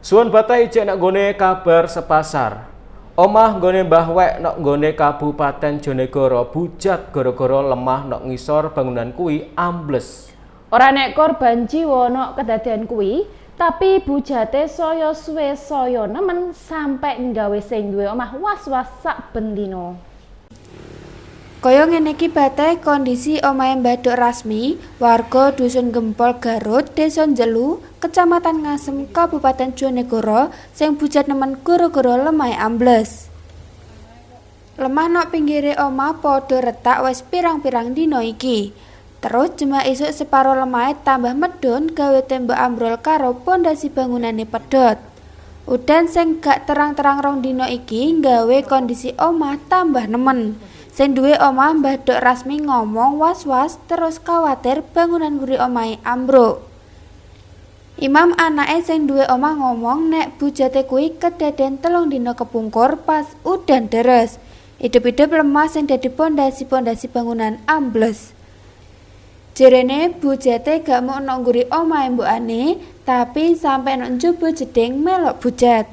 Suwun batai cek nak gone kabar sepasar. Omah gone Mbah Wek nak gone Kabupaten Jonegoro bujat gara-gara lemah nak ngisor bangunan kuwi ambles. Ora nek korban jiwa nok kedadian kuwi, tapi bujate saya suwe saya nemen sampai nggawe sing duwe omah was-was sak bendino. Kaya ngene iki bae kondisi omahe Mbah Duk Rasmi, warga Dusun Gempol Garut, Desa Njelu, Kecamatan Ngasem, Kabupaten Jonegoro, sing bujat nemen gara-gara lemahe ambles. Lemah nok pinggire omah padha retak wis pirang-pirang dina iki. Terus jemaah isuk separo lemahe tambah medhun gawe tembok ambrol karo pondasi bangunane pedhot. Udan sing gak terang-terang rong dina iki gawe kondisi omah tambah nemen. Sing duwe omah Mbah Duk Rasmi ngomong was-was terus khawatir bangunan mburi omahe ambruk. Imam anake sing duwe omah ngomong nek bujate kuwi kedaden 3 dina kepungkur pas udan deres. Hidup-hidup lemah sing dadi pondasi-pondasi bangunan ambles. Jerene bujate gak mau nok ngguri omahe mbokane, tapi sampe nok njaba jeding melok bujat.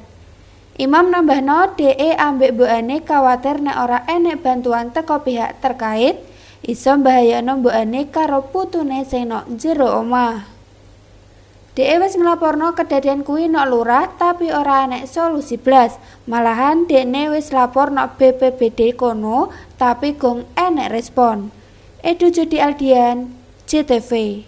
Imam nambahno DE ambek mbokane kawatir nek ora enek bantuan teko pihak terkait, iso mbahayano mbokane karo putune sing nok jero omah. DE wis nglaporno kedadian kuwi nok lurah tapi ora enek solusi blas. Malahan dekne wis lapor nok BPBD kono tapi gong enek respon. Edu Judi Aldian, JTV.